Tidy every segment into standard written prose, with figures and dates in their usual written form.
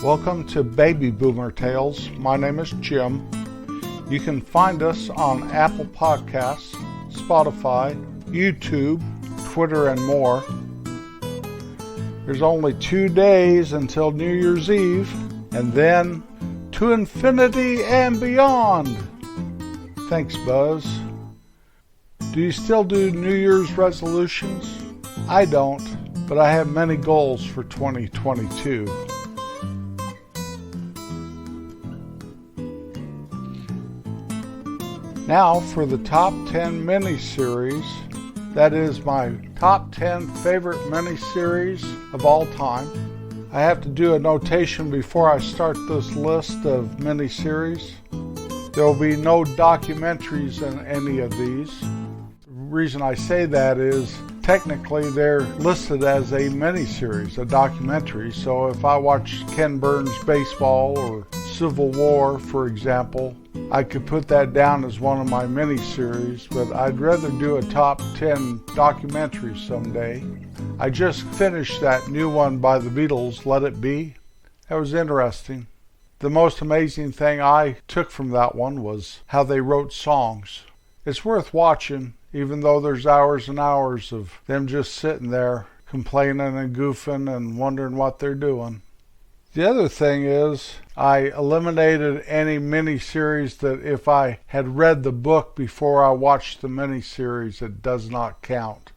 Welcome to Baby Boomer Tales. My name is Jim. You can find us on Apple Podcasts, Spotify, YouTube, Twitter, and more. There's only 2 days until New Year's Eve, and then to infinity and beyond. Thanks, Buzz. Do you still do New Year's resolutions? I don't, but I have many goals for 2022. Now for the top 10 miniseries. That is my top 10 favorite miniseries of all time. I have to do a notation before I start this list of miniseries. There will be no documentaries in any of these. The reason I say that is technically they're listed as a miniseries, a documentary. So if I watch Ken Burns' baseball or Civil War, for example, I could put that down as one of my miniseries, but I'd rather do a top 10 documentary someday. I just finished that new one by the Beatles, Let It Be. That was interesting. The most amazing thing I took from that one was how they wrote songs. It's worth watching, even though there's hours and hours of them just sitting there complaining and goofing and wondering what they're doing. The other thing is, I eliminated any miniseries that if I had read the book before I watched the miniseries, it does not count.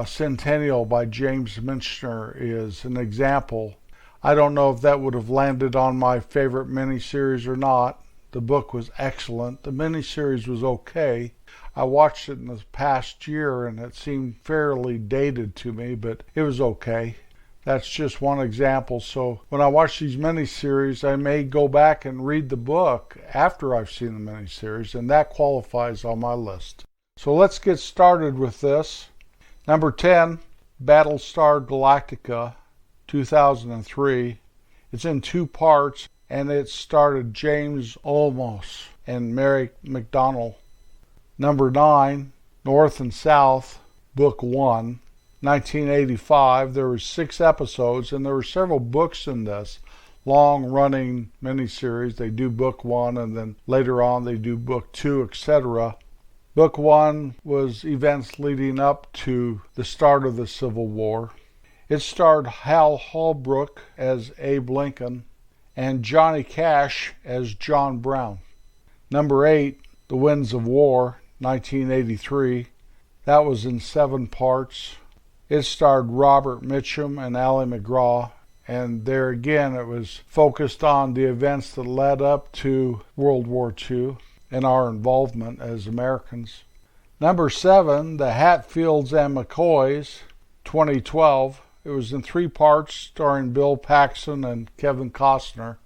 Centennial by James Michener is an example. I don't know if that would have landed on my favorite miniseries or not. The book was excellent. The miniseries was okay. I watched it in the past year and it seemed fairly dated to me, but it was okay. That's just one example. So when I watch these miniseries, I may go back and read the book after I've seen the miniseries, and that qualifies on my list. So let's get started with this. Number 10, Battlestar Galactica, 2003. It's in 2 parts, and it starred James Olmos and Mary McDonnell. Number 9, North and South, Book 1. 1985. There were 6 episodes, and there were several books in this long-running miniseries. They do book 1, and then later on they do book 2, etc. Book 1 was events leading up to the start of the Civil War. It starred Hal Holbrook as Abe Lincoln and Johnny Cash as John Brown. Number 8, The Winds of War, 1983. That was in 7 parts. It starred Robert Mitchum and Ally McGraw, and there again it was focused on the events that led up to World War II and our involvement as Americans. Number 7, The Hatfields and McCoys, 2012. It was in 3 parts, starring Bill Paxton and Kevin Costner.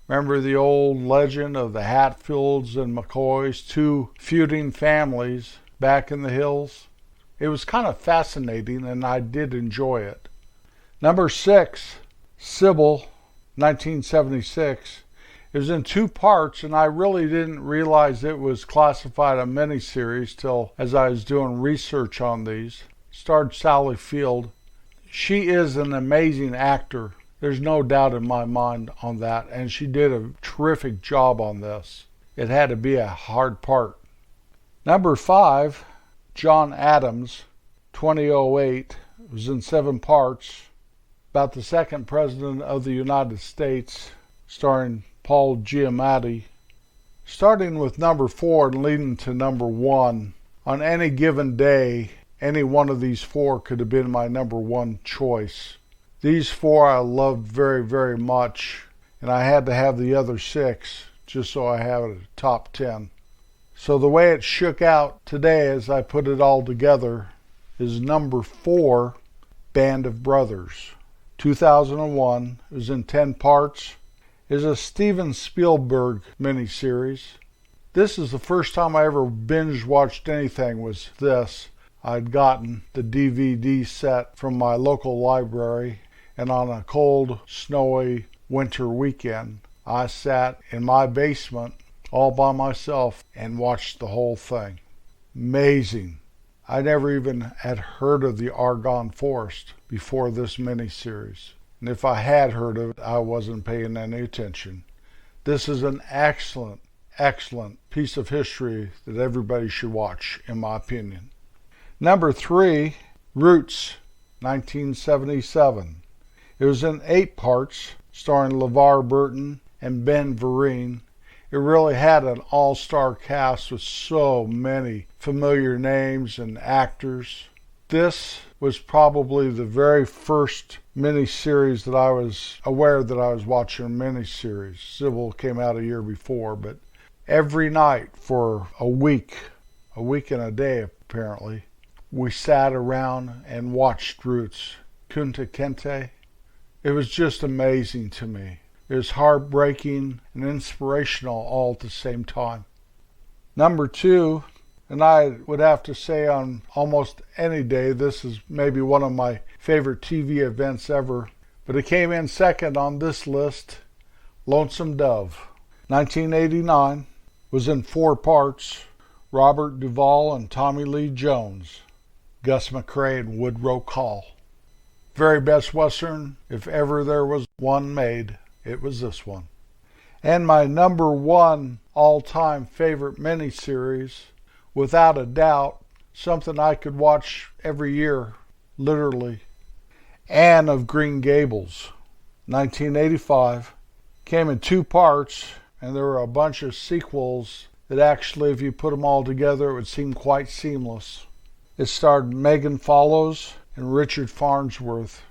Remember the old legend of the Hatfields and McCoys, 2 feuding families back in the hills? It was kind of fascinating, and I did enjoy it. Number 6, Sybil, 1976. It was in 2 parts, and I really didn't realize it was classified a miniseries till as I was doing research on these. Starred Sally Field. She is an amazing actor. There's no doubt in my mind on that, and she did a terrific job on this. It had to be a hard part. Number 5, John Adams, 2008. It was in 7 parts, about the 2nd President of the United States, starring Paul Giamatti. Starting with number 4 and leading to number 1, on any given day, any one of these 4 could have been my number 1 choice. These 4 I loved very, very much, and I had to have the other 6 just so I have it at top 10. So the way it shook out today as I put it all together is number 4, Band of Brothers, 2001. It was in 10 parts. It is a Steven Spielberg miniseries. This is the first time I ever binge watched anything was this. I'd gotten the DVD set from my local library, and on a cold, snowy winter weekend, I sat in my basement all by myself and watched the whole thing. Amazing. I never even had heard of the Argonne Forest before this miniseries. And if I had heard of it, I wasn't paying any attention. This is an excellent, excellent piece of history that everybody should watch, in my opinion. Number 3, Roots, 1977. It was in 8 parts, starring LeVar Burton and Ben Vereen. It really had an all-star cast with so many familiar names and actors. This was probably the very first miniseries that I was aware that I was watching a miniseries. Civil came out a year before, but every night for a week and a day apparently, we sat around and watched Roots. Kunta Kinte. It was just amazing to me. It was heartbreaking and inspirational all at the same time. Number 2, and I would have to say on almost any day, this is maybe one of my favorite TV events ever, but it came in second on this list, Lonesome Dove. 1989, was in 4 parts, Robert Duvall and Tommy Lee Jones, Gus McCrae and Woodrow Call. Very best Western, if ever there was one made, it was this one. And my number 1 all-time favorite miniseries, without a doubt, something I could watch every year, literally, Anne of Green Gables, 1985, came in 2 parts, and there were a bunch of sequels that actually, if you put them all together, it would seem quite seamless. It starred Megan Follows and Richard Farnsworth.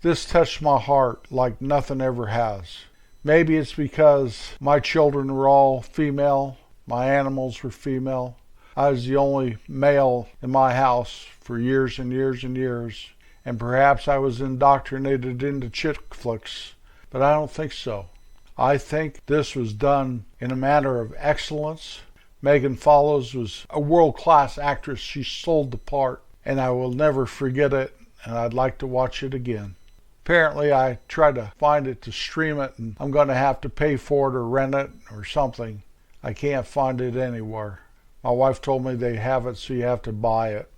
This touched my heart like nothing ever has. Maybe it's because my children were all female, my animals were female. I was the only male in my house for years and years and years, and perhaps I was indoctrinated into chick flicks, but I don't think so. I think this was done in a manner of excellence. Megan Follows was a world-class actress. She sold the part, and I will never forget it, and I'd like to watch it again. Apparently, I tried to find it to stream it, and I'm going to have to pay for it or rent it or something. I can't find it anywhere. My wife told me they have it, so you have to buy it.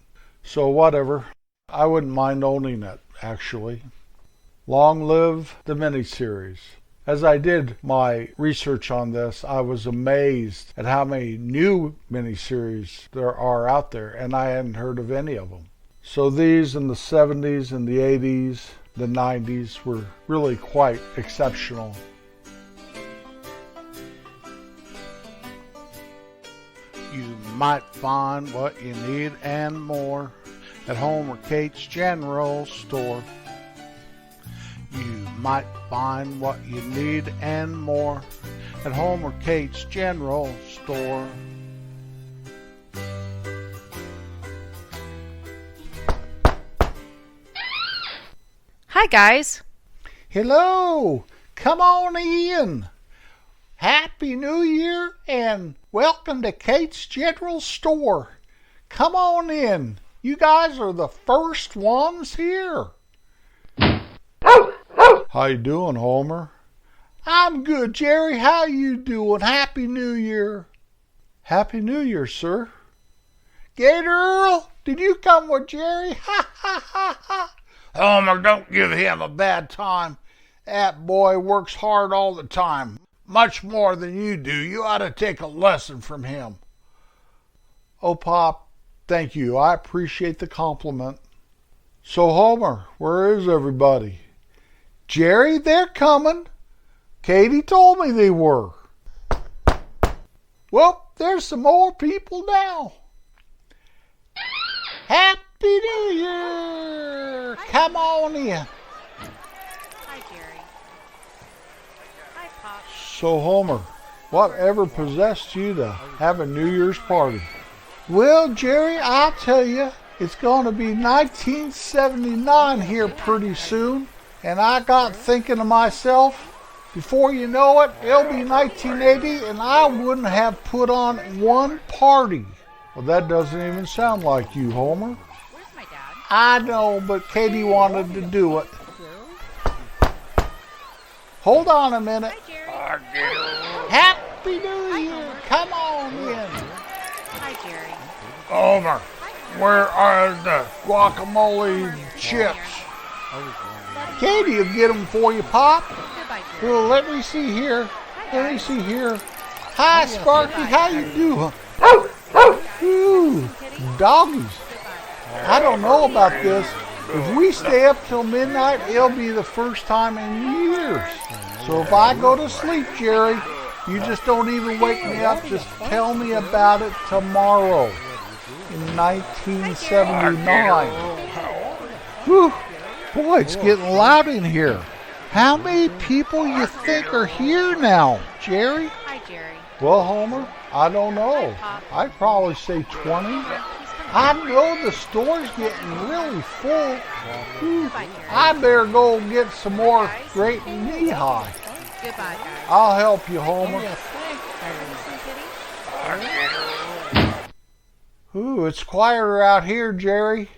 So whatever. I wouldn't mind owning it, actually. Long live the miniseries. As I did my research on this, I was amazed at how many new miniseries there are out there, and I hadn't heard of any of them. So these in the 70s and the 80s, the 90s were really quite exceptional. You might find what you need and more at Homer Kate's General Store. You might find what you need and more at Homer Kate's General Store. Hi, guys. Hello. Come on in. Happy New Year and welcome to Kate's General Store. Come on in. You guys are the first ones here. How you doing, Homer? I'm good, Jerry. How you doing? Happy New Year. Happy New Year, sir. Gator Earl, did you come with Jerry? Ha, ha, ha, ha. Homer, don't give him a bad time. That boy works hard all the time. Much more than you do. You ought to take a lesson from him. Oh, Pop, thank you. I appreciate the compliment. So, Homer, where is everybody? Jerry, they're coming. Katie told me they were. Well, there's some more people now. Happy New Year! Come on in. Hi, Jerry. Hi, Pop. So, Homer, whatever possessed you to have a New Year's party? Well, Jerry, I'll tell you, it's going to be 1979 here pretty soon. And I got thinking to myself, before you know it, it'll be 1980 and I wouldn't have put on one party. Well, that doesn't even sound like you, Homer. Where's my dad? I know, but Katie wanted to do it. Hold on a minute. Hi, Jerry. Happy New Year. Come on in. Hi, Jerry. Homer, where are the guacamole chips? Love Katie will get them for you, Pop. Goodbye, Jerry. Well, let me see here. Hi, Let me guys. see here. Hi, Sparky. How you doing? Ooh, doggies. Goodbye. I don't know about this. If we stay up till midnight, it'll be the first time in years. So if I go to sleep, Jerry, you just don't even wake me up. Just tell me about it tomorrow in 1979. Whew. Boy, it's getting loud in here. How many people you think are here now, Jerry? Hi, Jerry. Well, Homer, I don't know. I'd probably say 20. I know the store's getting really full. Goodbye, Jerry. I better go get some more great knee high. Goodbye, guys. I'll help you, Homer. Ooh, it's quieter out here, Jerry.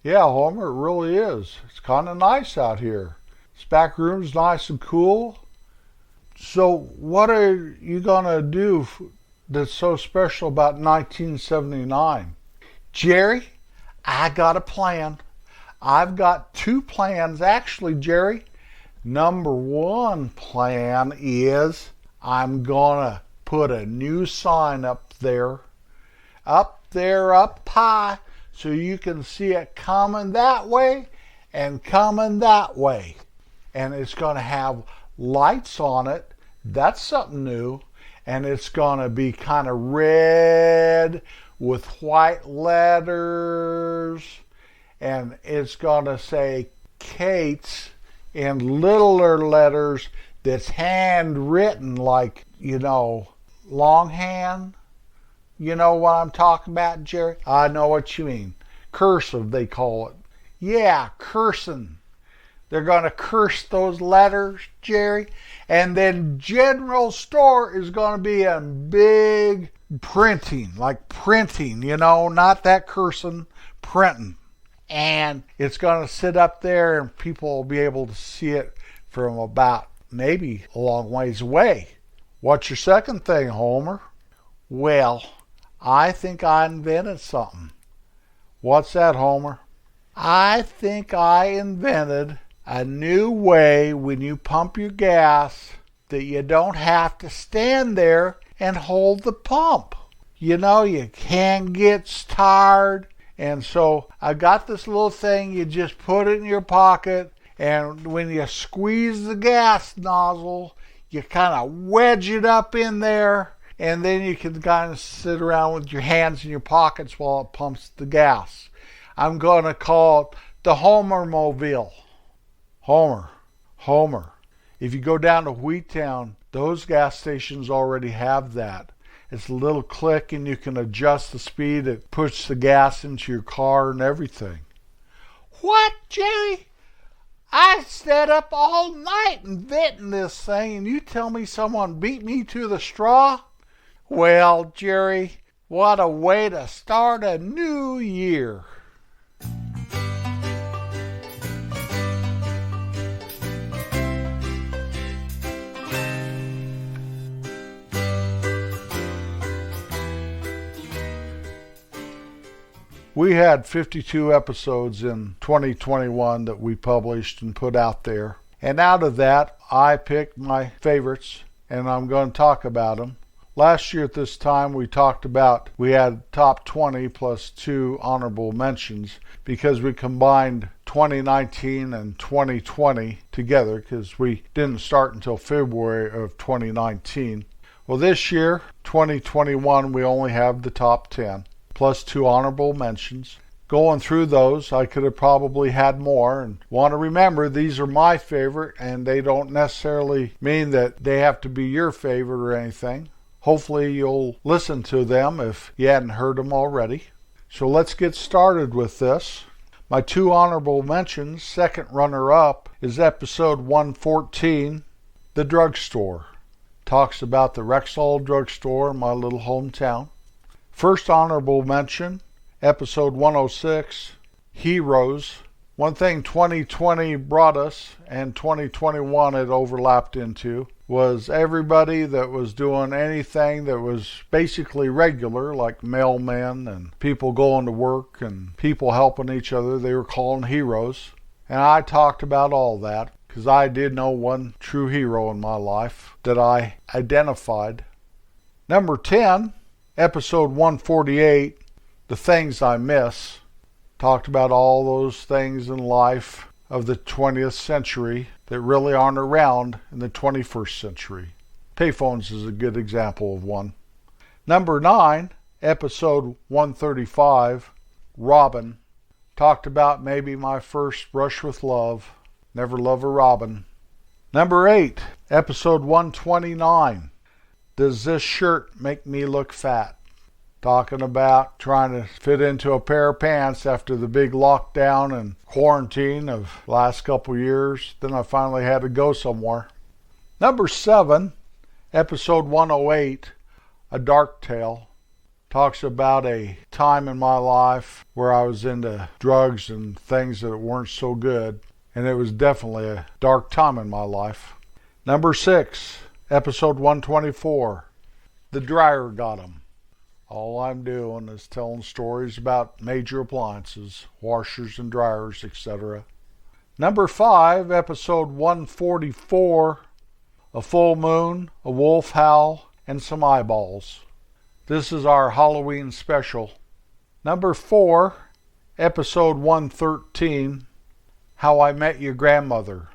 Yeah, Homer, it really is. It's kind of nice out here. This back room's nice and cool. So what are you going to do that's so special about 1979? Jerry, I got a plan. I've got two plans, actually, Jerry. Number one plan is I'm going to put a new sign up high, so you can see it coming that way and coming that way. And it's going to have lights on it. That's something new. And it's going to be kind of red with white letters. And it's going to say Kate's in littler letters that's handwritten, like, longhand. You know what I'm talking about, Jerry? I know what you mean. Cursive, they call it. Yeah, cursing. They're going to curse those letters, Jerry. And then General Store is going to be in big printing, like printing, not that cursing, printing. And it's going to sit up there and people will be able to see it from about maybe a long ways away. What's your second thing, Homer? Well, I think I invented something. What's that, Homer? I think I invented a new way when you pump your gas that you don't have to stand there and hold the pump. You can get tired. And so I got this little thing, you just put it in your pocket, and when you squeeze the gas nozzle, you kind of wedge it up in there, and then you can kind of sit around with your hands in your pockets while it pumps the gas. I'm going to call it the Homer-mobile. Homer. If you go down to Wheattown, those gas stations already have that. It's a little click and you can adjust the speed. It puts the gas into your car and everything. What, Jerry? I stayed up all night inventing this thing and you tell me someone beat me to the straw? Well, Jerry, what a way to start a new year. We had 52 episodes in 2021 that we published and put out there. And out of that, I picked my favorites, and I'm going to talk about them. Last year at this time, we had top 20 plus 2 honorable mentions because we combined 2019 and 2020 together because we didn't start until February of 2019. Well, this year, 2021, we only have the top 10. Plus 2 honorable mentions. Going through those, I could have probably had more, and want to remember these are my favorite, and they don't necessarily mean that they have to be your favorite or anything. Hopefully you'll listen to them if you hadn't heard them already. So let's get started with this. My 2 honorable mentions, second runner-up, is episode 114, The Drugstore. Talks about the Rexall drugstore in my little hometown. First honorable mention, episode 106, Heroes. One thing 2020 brought us, and 2021 it overlapped into, was everybody that was doing anything that was basically regular, like mailmen and people going to work and people helping each other, they were calling heroes. And I talked about all that because I did know one true hero in my life that I identified. Number 10, episode 148, The Things I Miss. Talked about all those things in life of the 20th century that really aren't around in the 21st century. Payphones is a good example of one. Number 9, episode 135, Robin. Talked about maybe my first brush with love. Never love a robin. Number 8, episode 129, Does This Shirt Make Me Look Fat? Talking about trying to fit into a pair of pants after the big lockdown and quarantine of the last couple years. Then I finally had to go somewhere. Number 7, episode 108, A Dark Tale. Talks about a time in my life where I was into drugs and things that weren't so good. And it was definitely a dark time in my life. Number 6, episode 124, The Dryer Got 'Em. All I'm doing is telling stories about major appliances, washers and dryers, etc. Number 5, episode 144, A Full Moon, A Wolf Howl, and Some Eyeballs. This is our Halloween special. Number 4, episode 113, How I Met Your Grandmother.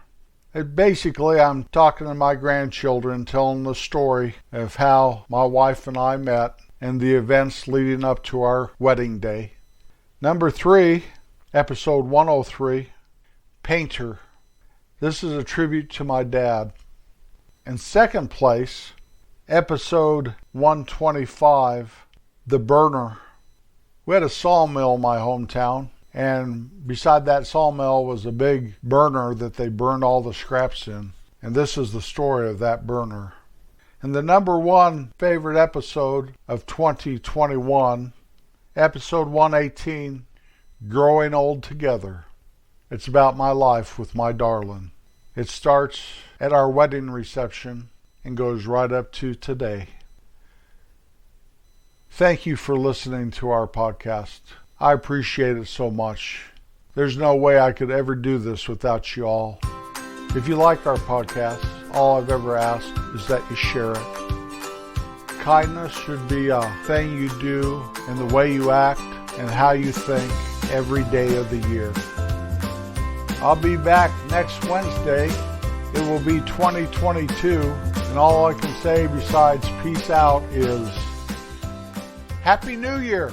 Basically, I'm talking to my grandchildren, telling the story of how my wife and I met and the events leading up to our wedding day. Number 3, episode 103, Painter. This is a tribute to my dad. In second place, episode 125, The Burner. We had a sawmill in my hometown, and beside that sawmill was a big burner that they burned all the scraps in. And this is the story of that burner. And the number 1 favorite episode of 2021, episode 118, Growing Old Together. It's about my life with my darling. It starts at our wedding reception and goes right up to today. Thank you for listening to our podcast. I appreciate it so much. There's no way I could ever do this without you all. If you like our podcast, all I've ever asked is that you share it. Kindness should be a thing you do in the way you act and how you think every day of the year. I'll be back next Wednesday. It will be 2022, and all I can say besides peace out is Happy New Year!